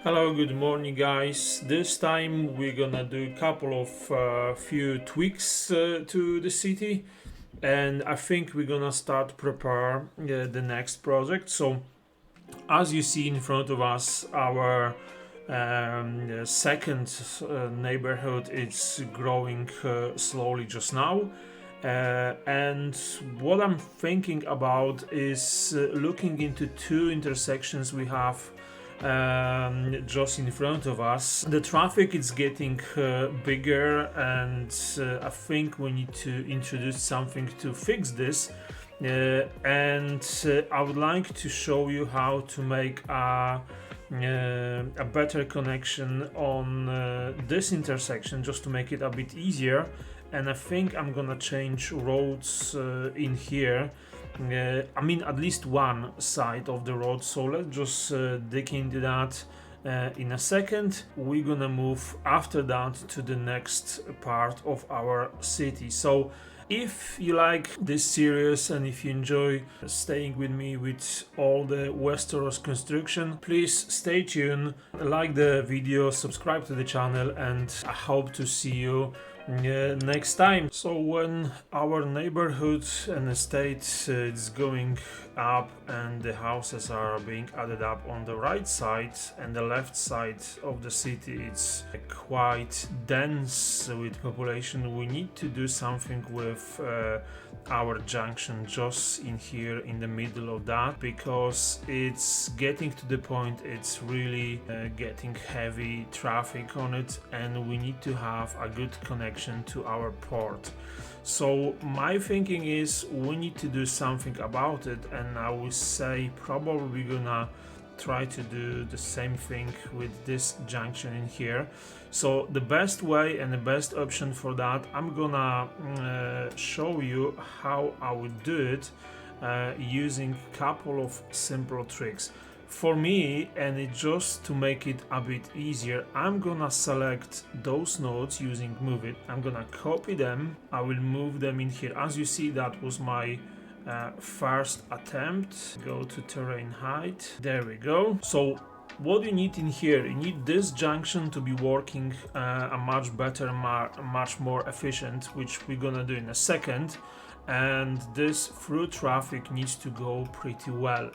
Hello, good morning, guys. This time we're gonna do a couple of few tweaks to the city, and I think we're gonna start prepare the next project. So, as you see in front of us, our second neighborhood is growing slowly just now. And what I'm thinking about is looking into two intersections we have just in front of us. The traffic is getting bigger, and I think we need to introduce something to fix this. And I would like to show you how to make a better connection on this intersection, just to make it a bit easier. And I think I'm gonna change roads in here. I mean, at least one side of the road. So let's just dig into that in a second. We're gonna move after that to the next part of our city. So if you like this series and if you enjoy staying with me with all the Westeros construction, please stay tuned, like the video, subscribe to the channel, and I hope to see you next time. So when our neighborhood and estate is going up and the houses are being added up on the right side and the left side of the city, it's quite dense with population. We need to do something with our junction just in here in the middle of that, because it's getting to the point it's really getting heavy traffic on it, and we need to have a good connection to our port. So my thinking is we need to do something about it, and I would say probably we're gonna try to do the same thing with this junction in here. So the best way and the best option for that, I'm gonna show you how I would do it using a couple of simple tricks. For me, and it just to make it a bit easier, I'm gonna select those nodes using move it. I'm gonna copy them, I will move them in here. As you see, that was my first attempt. Go to terrain height, there we go. So what you need in here, you need this junction to be working a much better, much more efficient, which we're gonna do in a second, and this through traffic needs to go pretty well.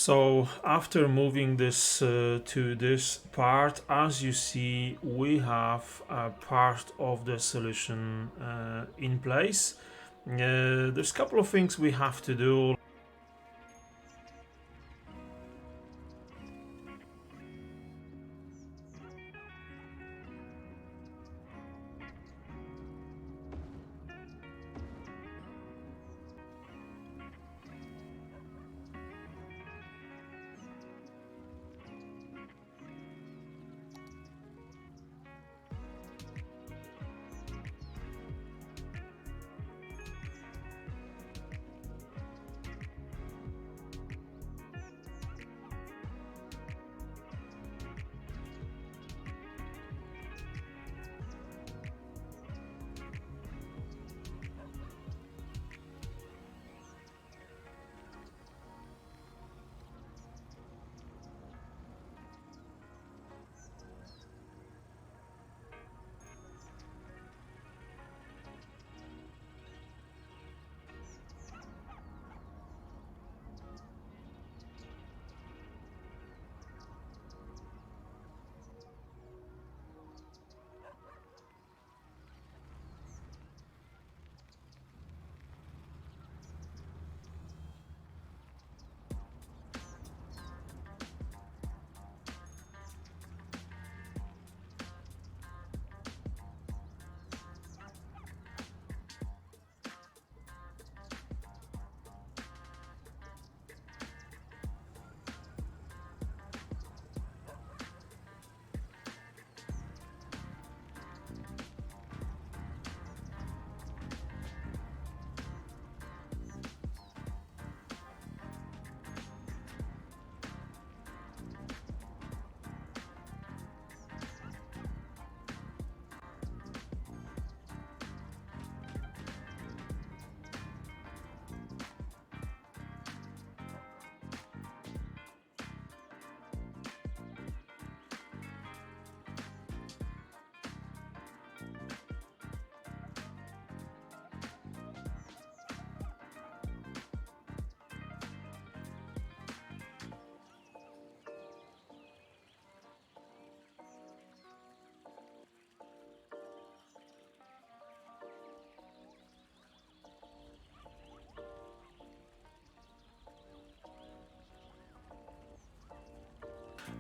So after moving this to this part, as you see, we have a part of the solution in place. There's a couple of things we have to do.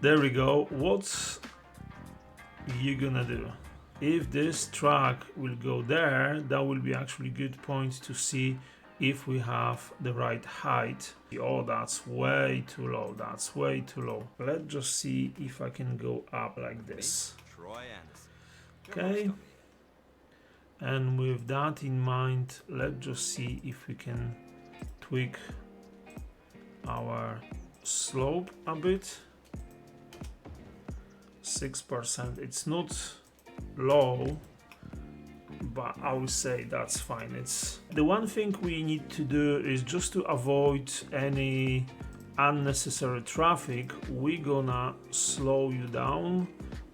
There we go. What you gonna do? If this track will go there, that will be actually good point to see if we have the right height. Oh, that's way too low. That's way too low. Let's just see if I can go up like this. Okay. And with that in mind, let's just see if we can tweak our slope a bit. 6%. It's not low, but I would say that's fine. It's the one thing we need to do is just to avoid any unnecessary traffic. We're gonna slow you down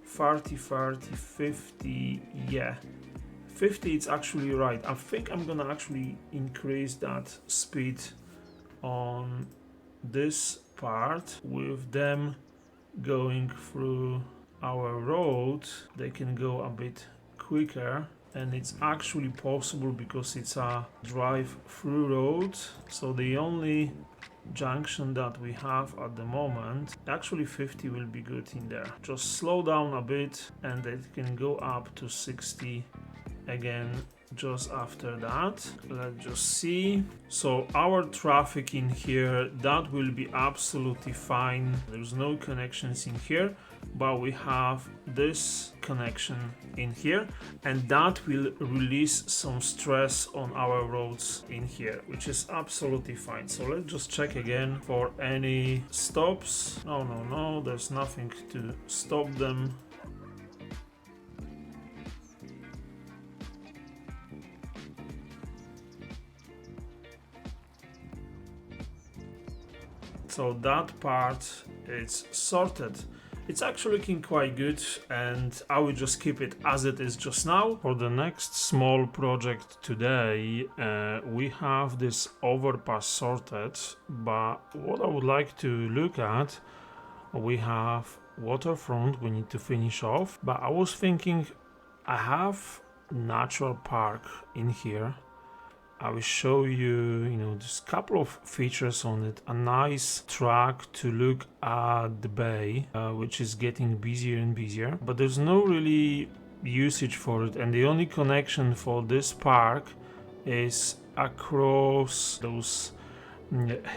30, 50. Yeah, 50 it's actually right. I think I'm gonna actually increase that speed on this part. With them going through our road, they can go a bit quicker, and it's actually possible because it's a drive-through road. So the only junction that we have at the moment, actually 50 will be good in there. Just slow down a bit and it can go up to 60 again just after that. Let's just see. So our traffic in here, that will be absolutely fine. There's no connections in here, but we have this connection in here, and that will release some stress on our roads in here, which is absolutely fine. So let's just check again for any stops. No, there's nothing to stop them. So that part is sorted. It's actually looking quite good, and I will just keep it as it is just now. For the next small project today, we have this overpass sorted, but what I would like to look at, we have waterfront we need to finish off, but I was thinking I have natural park in here. I will show you, just a couple of features on it. A nice track to look at the bay, which is getting busier and busier, but there's no really usage for it, and the only connection for this park is across those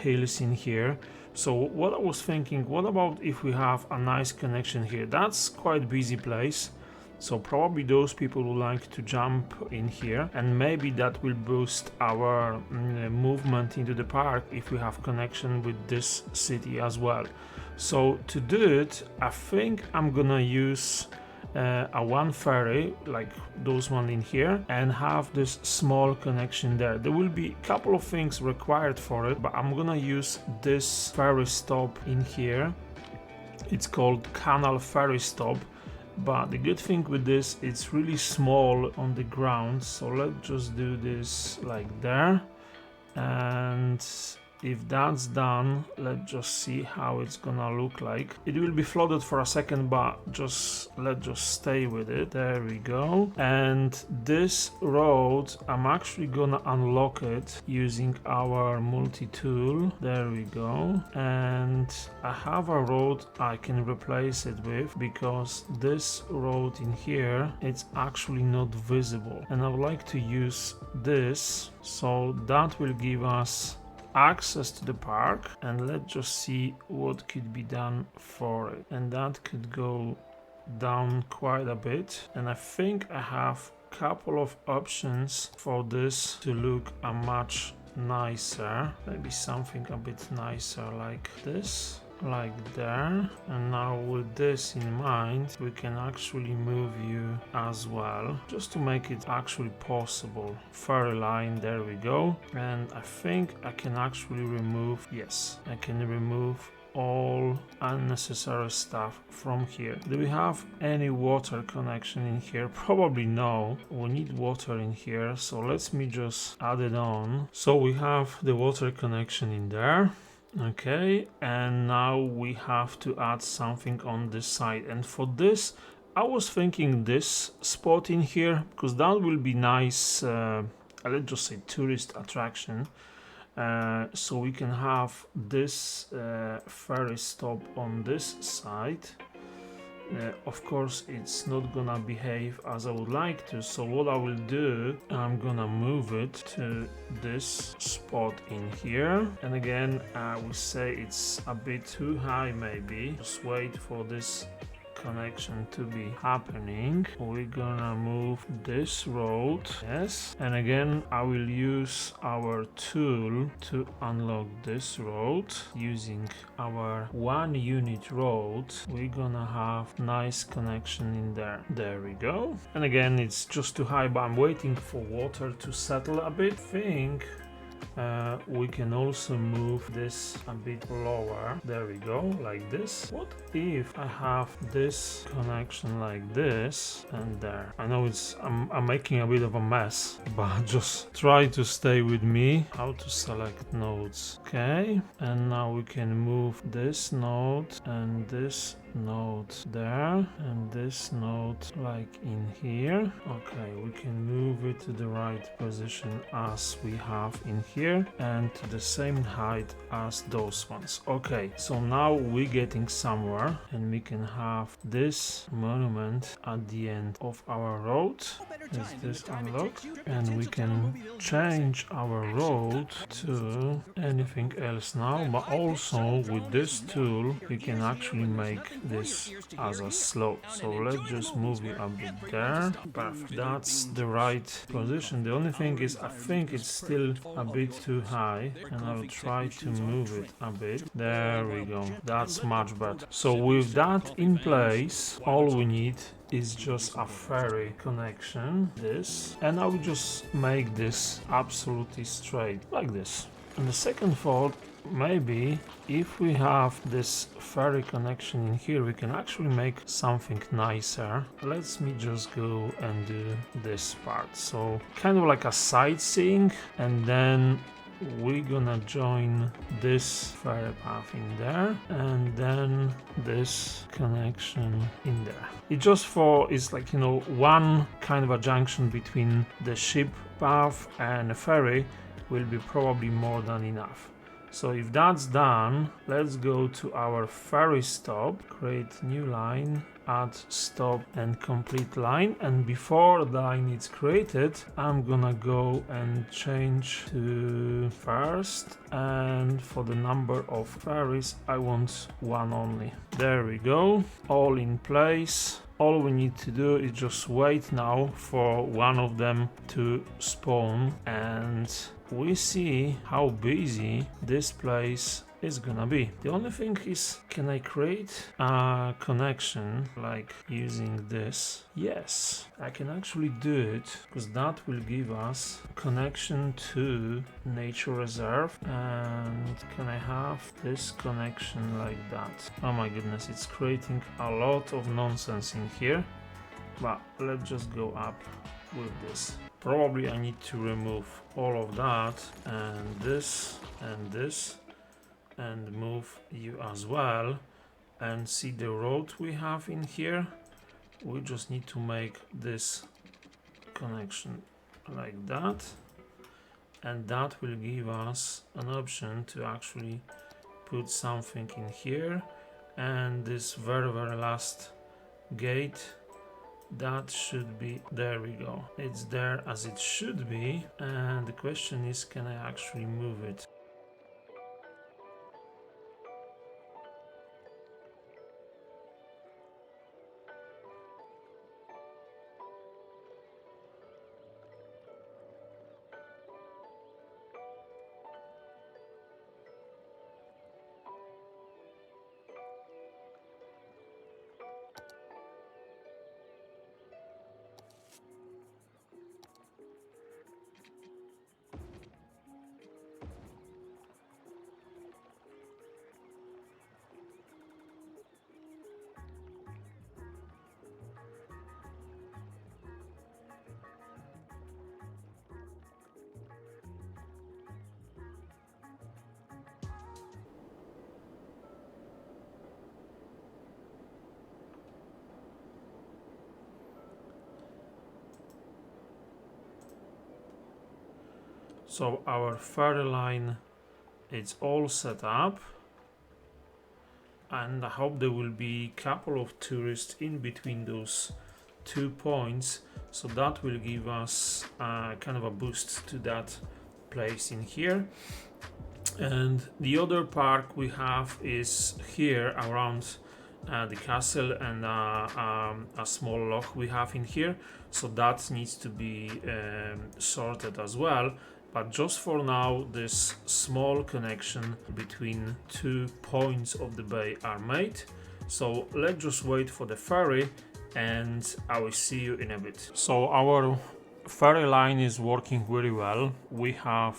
hills in here. So what I was thinking, what about if we have a nice connection here? That's quite busy place. So probably those people who like to jump in here, and maybe that will boost our movement into the park if we have connection with this city as well. So to do it, I think I'm gonna use a one ferry like those one in here and have this small connection there. There will be a couple of things required for it, but I'm gonna use this ferry stop in here. It's called Canal Ferry Stop. But the good thing with this, it's really small on the ground, so let's just do this like there, and if that's done, let's just see how it's gonna look like. It will be flooded for a second, but let's just stay with it. There we go. And this road, I'm actually gonna unlock it using our multi-tool. There we go. And I have a road I can replace it with, because this road in here, it's actually not visible, and I would like to use this, so that will give us access to the park. And let's just see what could be done for it, and that could go down quite a bit, and I think I have a couple of options for this to look a much nicer, maybe something a bit nicer like this, like there. And now with this in mind, we can actually move you as well, just to make it actually possible. Ferry line, there we go. And I think I can actually remove, yes, I can remove all unnecessary stuff from here. Do we have any water connection in here? Probably no. We need water in here, so let me just add it on. So we have the water connection in there. Okay, and now we have to add something on this side, and for this I was thinking this spot in here, because that will be nice, let's just say tourist attraction. So we can have this ferry stop on this side. Of course, it's not gonna behave as I would like to, so what I will do, I'm gonna move it to this spot in here. And again, I will say it's a bit too high, maybe. Just wait for this connection to be happening. We're gonna move this road, yes, and again I will use our tool to unlock this road using our 1 unit road. We're gonna have nice connection in there. There we go. And again, it's just too high, but I'm waiting for water to settle a bit. We can also move this a bit lower. There we go, like this. What if I have this connection like this and there? I know I'm making a bit of a mess, but just try to stay with me. How to select nodes. Okay, and now we can move this node and this node there, and this node like in here. Okay, we can move it to the right position as we have in here, and to the same height as those ones. Okay, so now we're getting somewhere, and we can have this monument at the end of our road. Is this unlocked? And we can change our road to anything else now, but also with this tool we can actually make this as a slope. So let's just move it a bit there. Perfect. That's the right position. The only thing is I think it's still a bit too high, and I will try to move it a bit. There we go. That's much better. So with that in place, all we need is just a ferry connection, this, and I will just make this absolutely straight like this. And the second thought, maybe if we have this ferry connection in here, we can actually make something nicer. Let me just go and do this part. So kind of like a sightseeing, and then we're gonna join this ferry path in there, and then this connection in there. It's like, you know, one kind of a junction between the ship path and the ferry will be probably more than enough. So if that's done, let's go to our ferry stop, create new line, add stop and complete line, and before the line is created, I'm gonna go and change to first, and for the number of ferries I want one only. There we go, all in place. All we need to do is just wait now for one of them to spawn, and we see how busy this place is gonna be. The only thing is, can I create a connection like using this? Yes, I can actually do it, because that will give us connection to nature reserve. And can I have this connection like that? Oh my goodness, it's creating a lot of nonsense in here, but let's just go up with this. Probably I need to remove all of that and this and this, and move you as well, and see the road we have in here. We just need to make this connection like that, and that will give us an option to actually put something in here. And this very last gate, that should be, there we go, it's there as it should be. And the question is, can I actually move it? So our ferry line, it's all set up, and I hope there will be a couple of tourists in between those 2 points, so that will give us kind of a boost to that place in here. And the other park we have is here around the castle, and a small lock we have in here, so that needs to be sorted as well. But just for now, this small connection between 2 points of the bay are made. So let's just wait for the ferry, and I will see you in a bit. So our ferry line is working very well. We have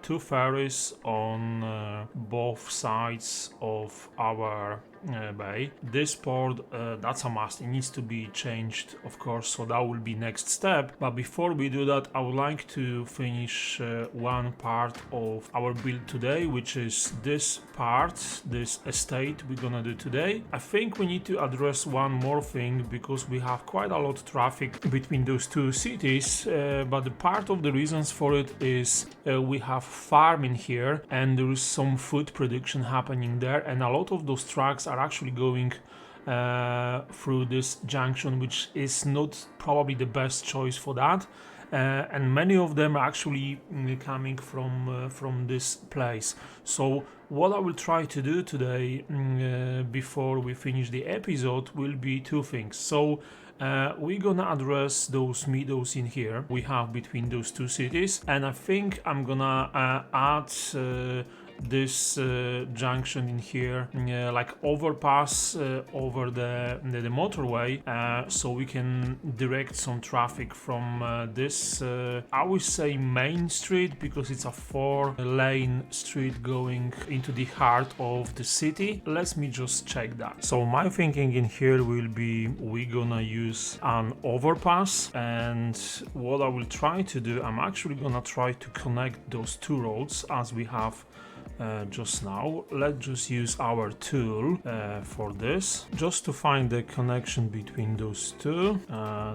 2 ferries on both sides of our bay. This port, that's a must, it needs to be changed, of course, so that will be next step. But before we do that, I would like to finish one part of our build today, which is this part, this estate we're gonna do today. I think we need to address one more thing, because we have quite a lot of traffic between those 2 cities, but the part of the reasons for it is we have farming here, and there is some food production happening there, and a lot of those trucks are actually going through this junction, which is not probably the best choice for that. And many of them are actually coming from this place. So what I will try to do today, before we finish the episode, will be 2 things. So we're gonna address those meadows in here we have between those 2 cities, and I think I'm gonna add this junction in here, like overpass over the motorway, so we can direct some traffic from this I would say main street, because it's a 4-lane street going into the heart of the city. Let me just check that. So my thinking in here will be we're gonna use an overpass, and what I will try to do, I'm actually gonna try to connect those two roads as we have just now. Let's just use our tool for this, just to find the connection between those two,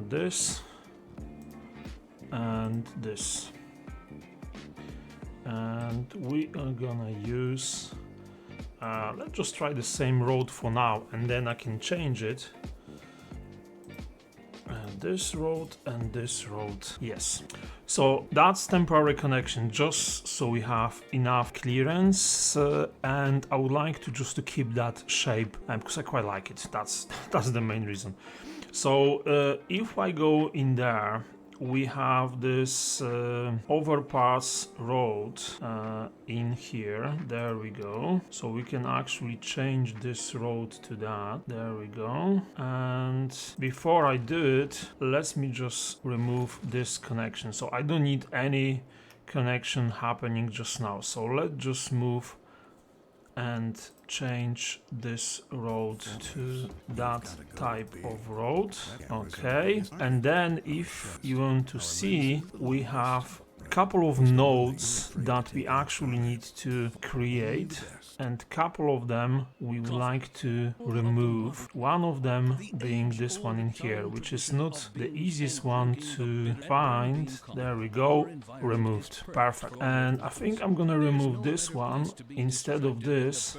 this and this, and we are gonna use let's just try the same road for now, and then I can change it. This road and this road, yes. So that's temporary connection, just so we have enough clearance, and I would like to just to keep that shape because I quite like it. That's the main reason. So if I go in there, we have this overpass road in here. There we go. So we can actually change this road to that. There we go. And before I do it, let me just remove this connection. So I don't need any connection happening just now. So let's just move and change this road to that type of road. Okay, and then if you want to see, we have a couple of nodes that we actually need to create, and a couple of them we would like to remove. One of them being this one in here, which is not the easiest one to find. There we go, removed. Perfect. And I think I'm gonna remove this one. Instead of this,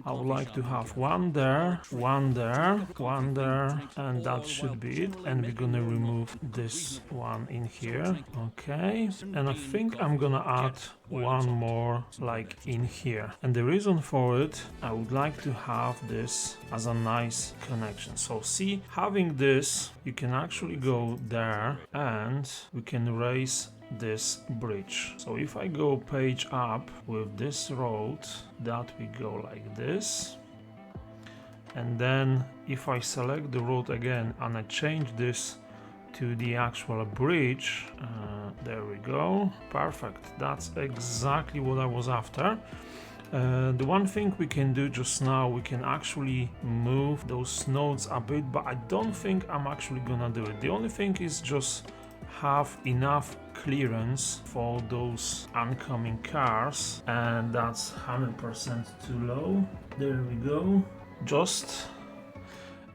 I would like to have one there, one there, one there, and that should be it. And we're gonna remove this one in here. Okay, and I think I'm gonna add one more like in here, and the reason for it, I would like to have this as a nice connection. So see, having this, you can actually go there and we can raise this bridge. So if I go page up with this road, that we go like this, and then if I select the road again and I change this to the actual bridge, there we go, perfect. That's exactly what I was after. The one thing we can do just now, we can actually move those nodes a bit, but I don't think I'm actually gonna do it. The only thing is just have enough clearance for those oncoming cars, and that's 100% too low. There we go. Just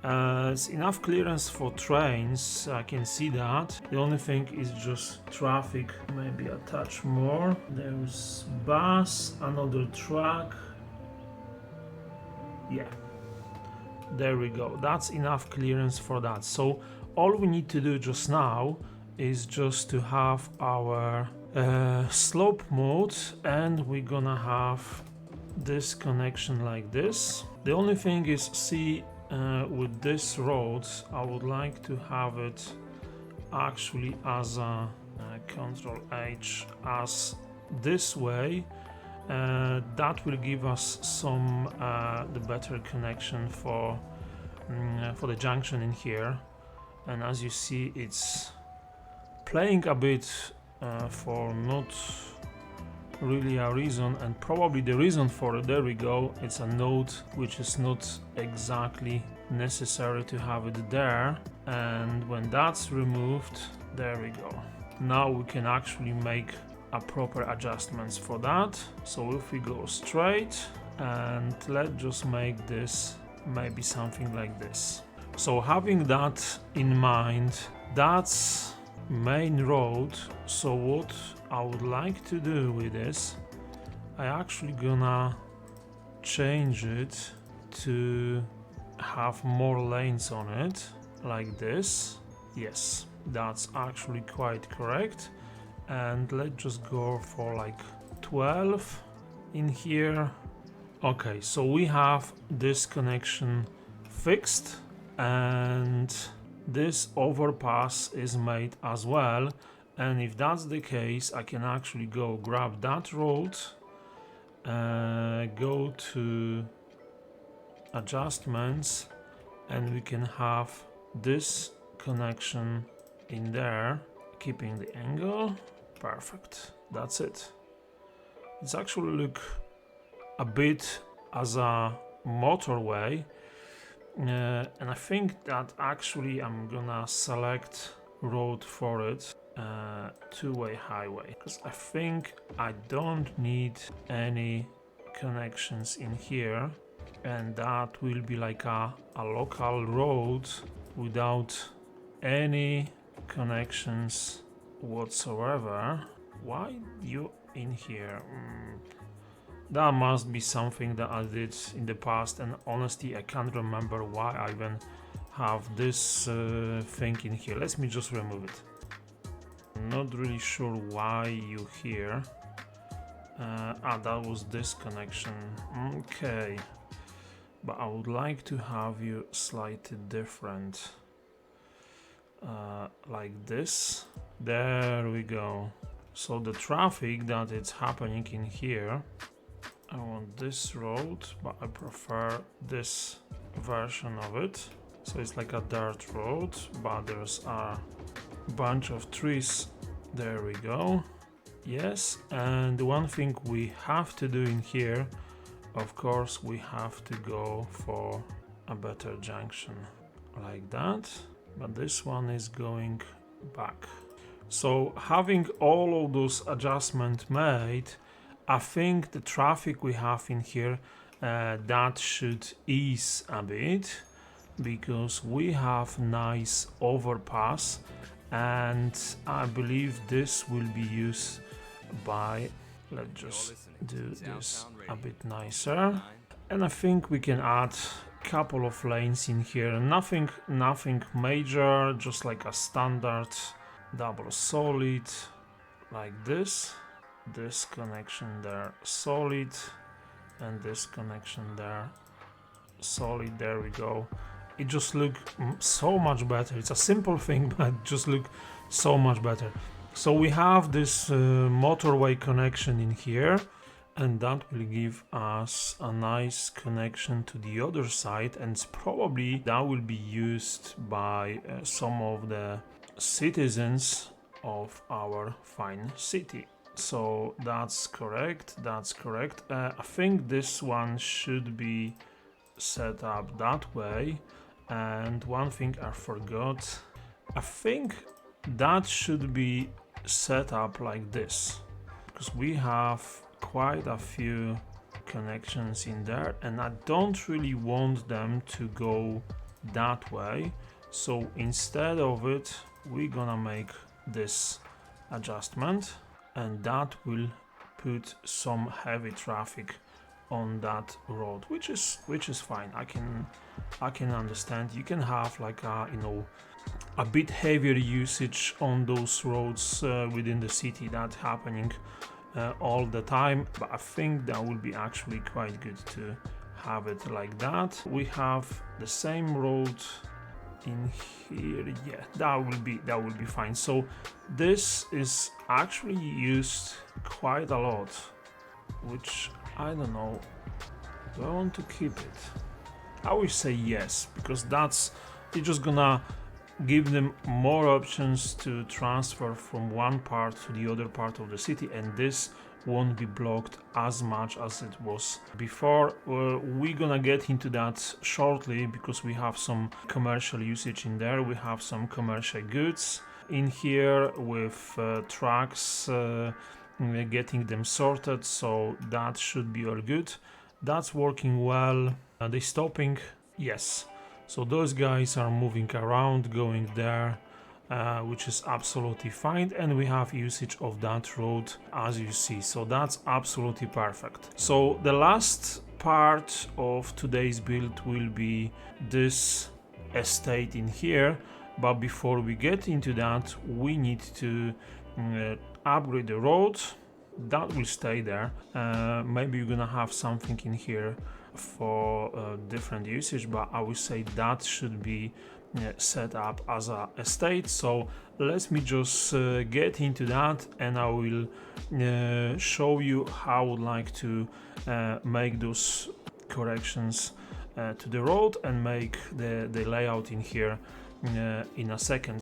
it's enough clearance for trains, I can see that. The only thing is just traffic, maybe a touch more. There's bus, another truck. Yeah, there we go. That's enough clearance for that. So all we need to do just now is just to have our slope mode, and we're gonna have this connection like this. The only thing is, see, with this road, I would like to have it actually as a Control H, as this way. That will give us some the better connection for the junction in here. And as you see, it's playing a bit for not really a reason, and probably the reason for it, there we go, it's a node which is not exactly necessary to have it there, and when that's removed, there we go. Now we can actually make a proper adjustments for that. So if we go straight, and let's just make this maybe something like this. So having that in mind, that's main road. So what I would like to do with this, I actually gonna change it to have more lanes on it, like this. Yes, that's actually quite correct. And let's just go for like 12 in here. Okay, so we have this connection fixed, and this overpass is made as well. And if that's the case, I can actually go grab that road go to adjustments, and we can have this connection in there, keeping the angle. Perfect, that's it. It's actually look a bit as a motorway, and I think that actually I'm gonna select road for it, two-way highway, because I think I don't need any connections in here, and that will be like a local road without any connections whatsoever. Why you in here? That must be something that I did in the past, and honestly I can't remember why I even have this thing in here. Let me just remove it. Not really sure why you here. That was this connection. Okay, but I would like to have you slightly different, like this. There we go. So the traffic that it's happening in here, I want this road, but I prefer this version of it. So it's like a dirt road, but there's a bunch of trees. There we go. Yes, and the one thing we have to do in here, of course, we have to go for a better junction like that, but this one is going back. So having all of those adjustments made, I think the traffic we have in here, that should ease a bit, because we have nice overpass, and I believe this will be used by, let's just do this a bit nicer, and I think we can add a couple of lanes in here. Nothing major, just like a standard double solid like this connection there solid, and this connection there solid. There we go. It just look so much better. It's a simple thing, but it just look so much better. So we have this motorway connection in here, and that will give us a nice connection to the other side, and probably that will be used by some of the citizens of our fine city. So that's correct, I think this one should be set up that way. And one thing I forgot, I think that should be set up like this, because we have quite a few connections in there, and I don't really want them to go that way. So instead of it, we're gonna make this adjustment, and that will put some heavy traffic on that road, which is fine. I can understand. You can have like a bit heavier usage on those roads within the city. That's happening all the time, but I think that will be actually quite good to have it like that. We have the same road in here. Yeah, that will be fine. So this is actually used quite a lot, which I don't know, do I want to keep it? I will say yes, because it's just gonna give them more options to transfer from one part to the other part of the city, and this won't be blocked as much as it was before. We're gonna get into that shortly, because we have some commercial usage in there. We have some commercial goods in here with trucks, getting them sorted, so that should be all good. That's working well. Are they stopping? Yes. So those guys are moving around, going there, which is absolutely fine, and we have usage of that road as you see, so that's absolutely perfect. So the last part of today's build will be this estate in here, but before we get into that, we need to upgrade the road. That will stay there. Maybe you're gonna have something in here for different usage, but I would say that should be set up as a estate. So let me just get into that, and I will show you how I would like to make those corrections to the road and make the layout in here in a second.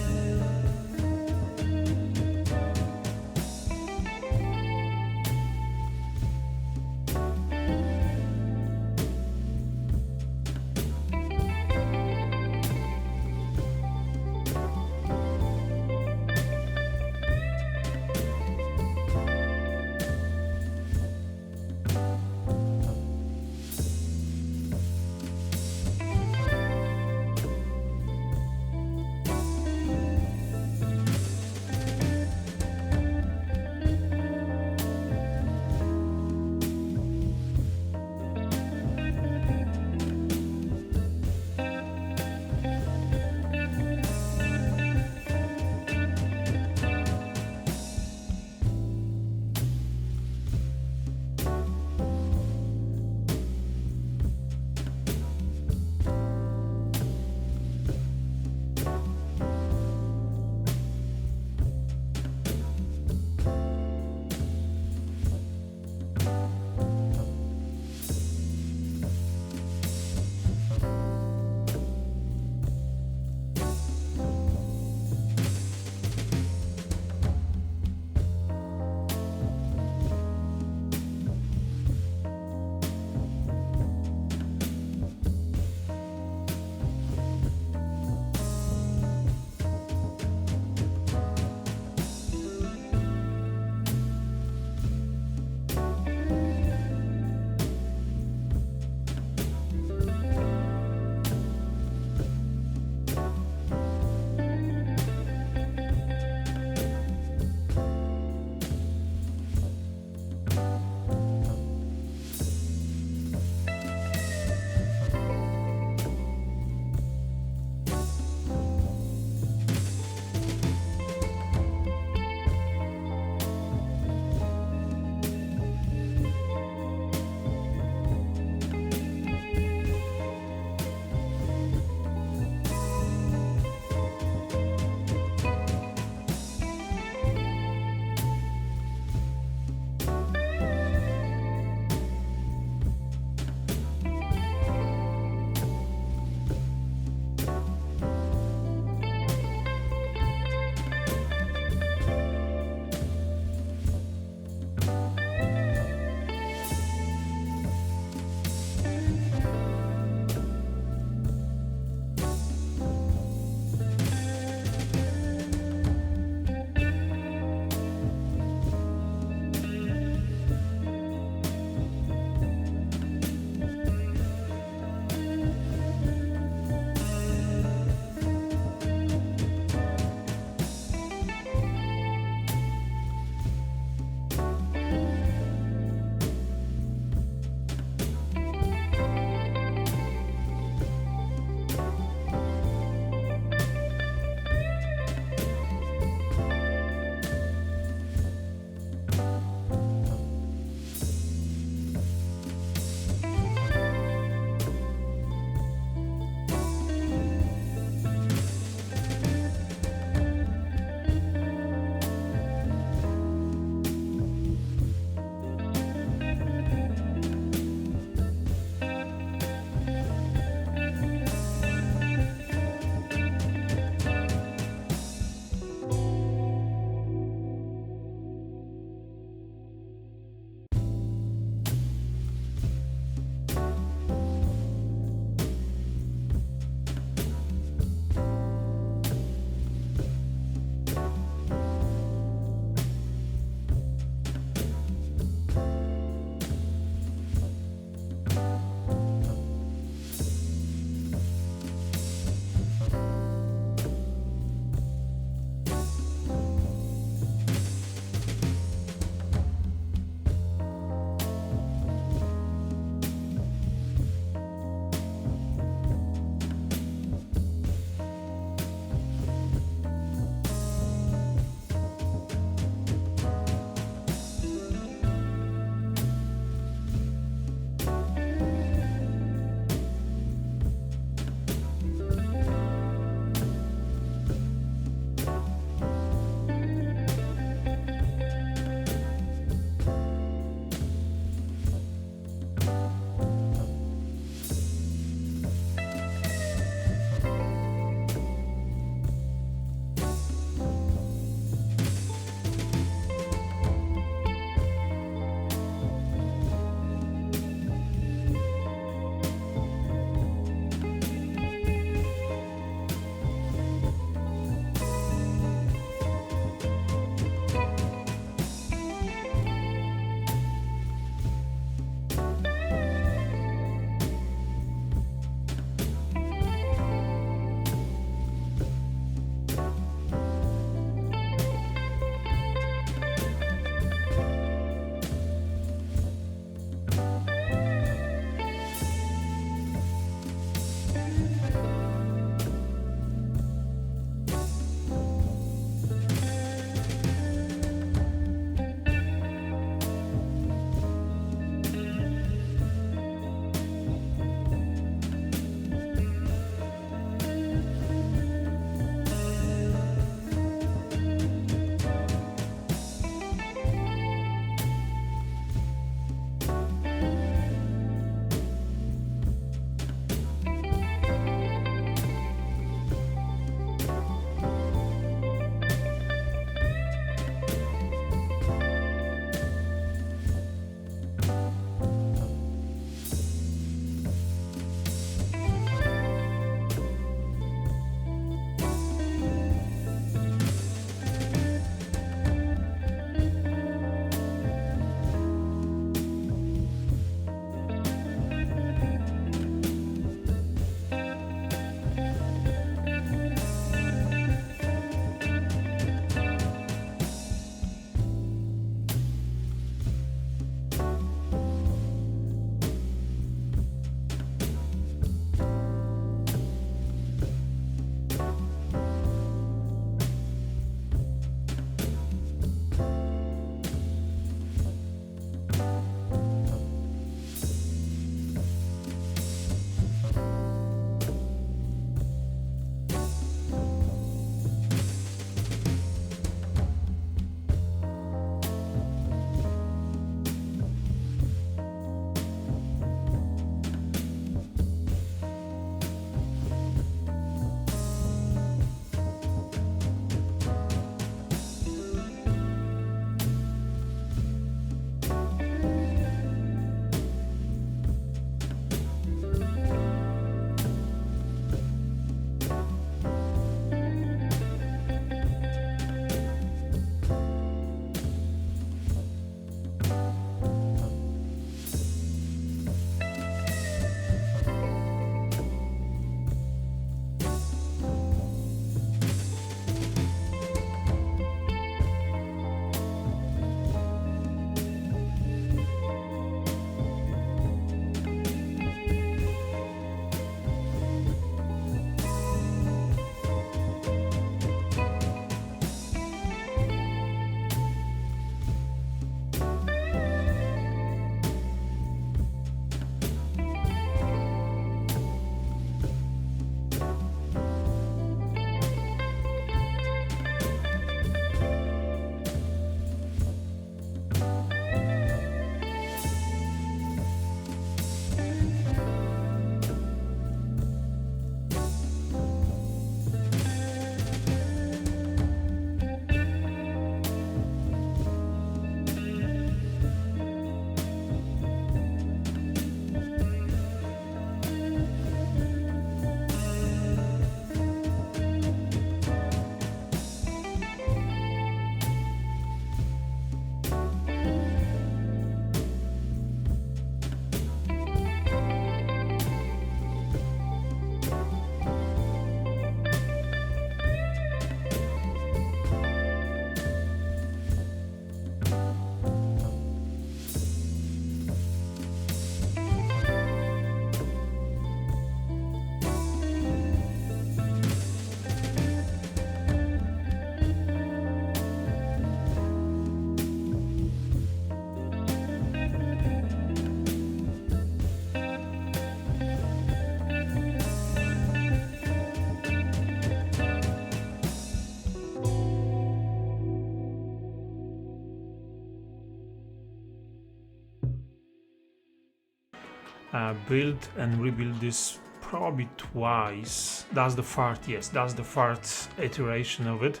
build and rebuild this probably twice. That's the third, yes, that's the third iteration of it.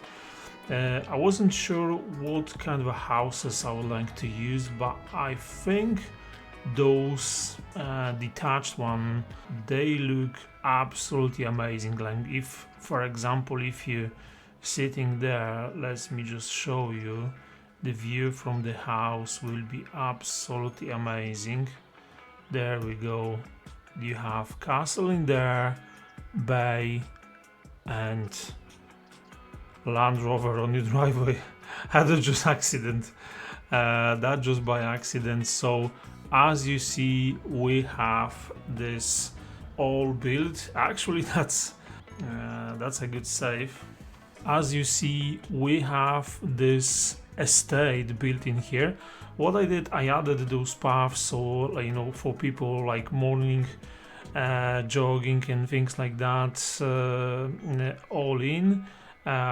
I wasn't sure what kind of houses I would like to use, but I think those detached one, they look absolutely amazing. Like if, for example, if you sitting there, let me just show you, the view from the house will be absolutely amazing. There we go. You have castle in there, bay, and Land Rover on your driveway. That was just accident. That just by accident. So as you see, we have this all built. Actually, that's a good save. As you see, we have this estate built in here. What I did, I added those paths, so you know, for people like morning jogging and things like that, all in.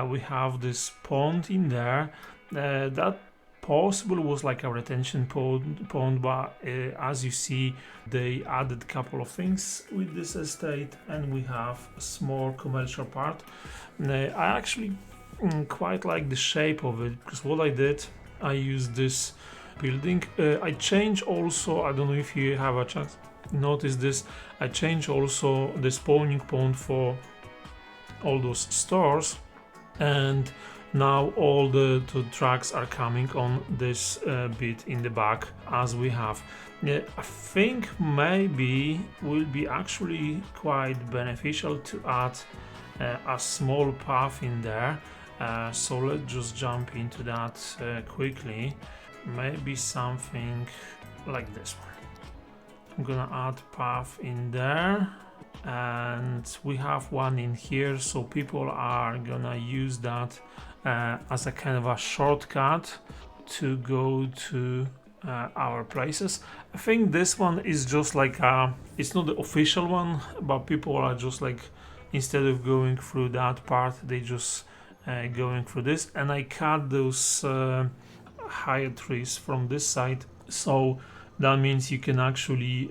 We have this pond in there. That possible was like a retention pond, but as you see, they added a couple of things with this estate, and we have a small commercial part. I actually quite like the shape of it, because what I did, I used this building. I changed also, I don't know if you have a chance notice this, I changed also the spawning pond for all those stores, and now all the trucks are coming on this bit in the back as we have. I think maybe will be actually quite beneficial to add a small path in there. So let's just jump into that quickly. Maybe something like this one. I'm gonna add path in there, and we have one in here, so people are gonna use that as a kind of a shortcut to go to our places. I think this one is just like it's not the official one, but people are just like, instead of going through that part, they just going through this. And I cut those higher trees from this side, so that means you can actually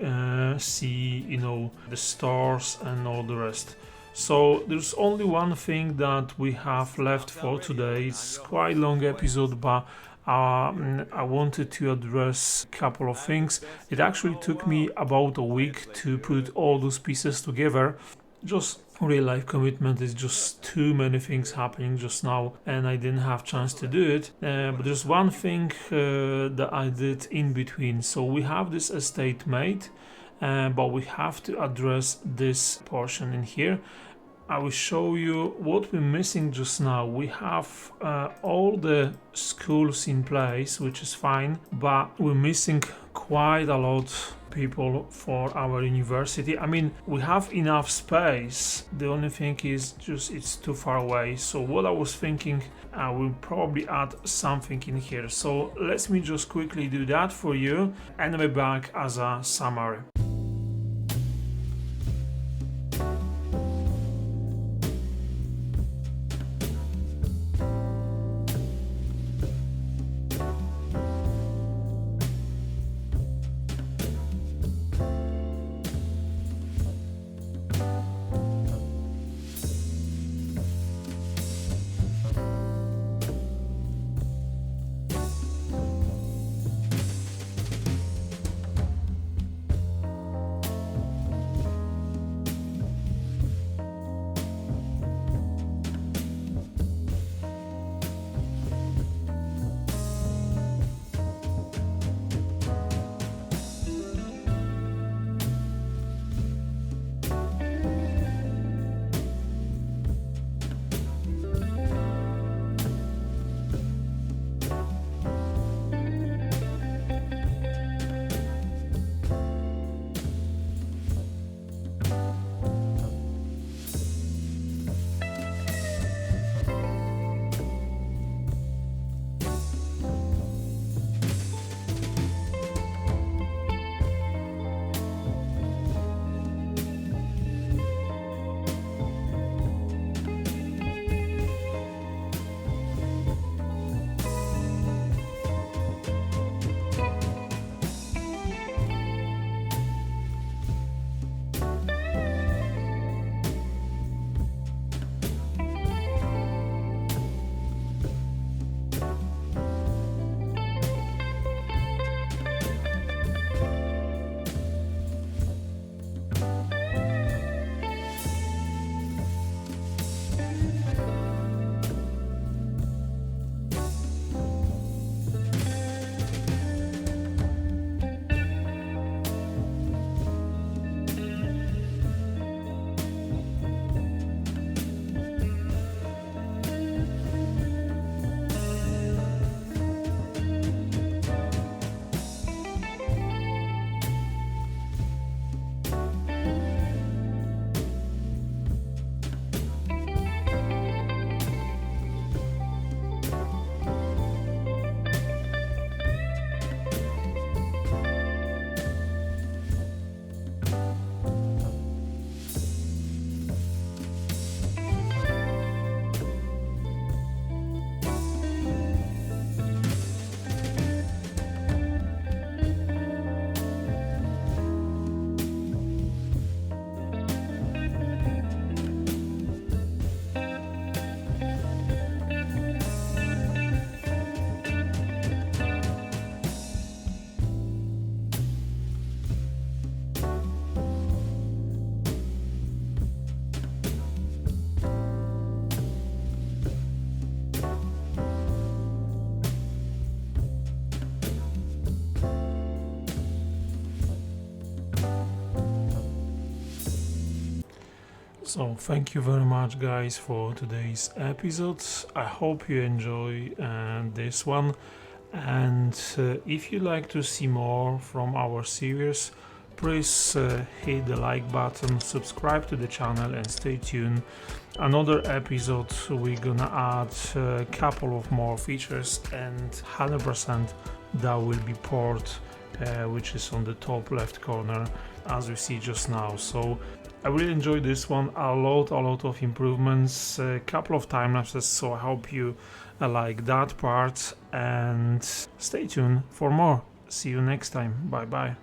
see, you know, the stores and all the rest. So there's only one thing that we have left for today. It's quite a long episode, but I wanted to address a couple of things. It actually took me about a week to put all those pieces together. Just real life commitment is just too many things happening just now, and I didn't have chance to do it. But there's one thing that I did in between. So we have this estate made, but we have to address this portion in here. I will show you what we're missing just now. We have all the schools in place, which is fine, but we're missing quite a lot people for our university. I mean, we have enough space. The only thing is just it's too far away. So what I was thinking, I will probably add something in here. So let me just quickly do that for you, and I'll be back as a summary. So thank you very much guys for today's episode. I hope you enjoy this one, and if you like to see more from our series, please hit the like button, subscribe to the channel and stay tuned. Another episode we're gonna add a couple of more features, and 100% that will be port, which is on the top left corner as we see just now. So I really enjoyed this one, a lot of improvements, a couple of time lapses, so I hope you like that part, and stay tuned for more. See you next time. Bye bye.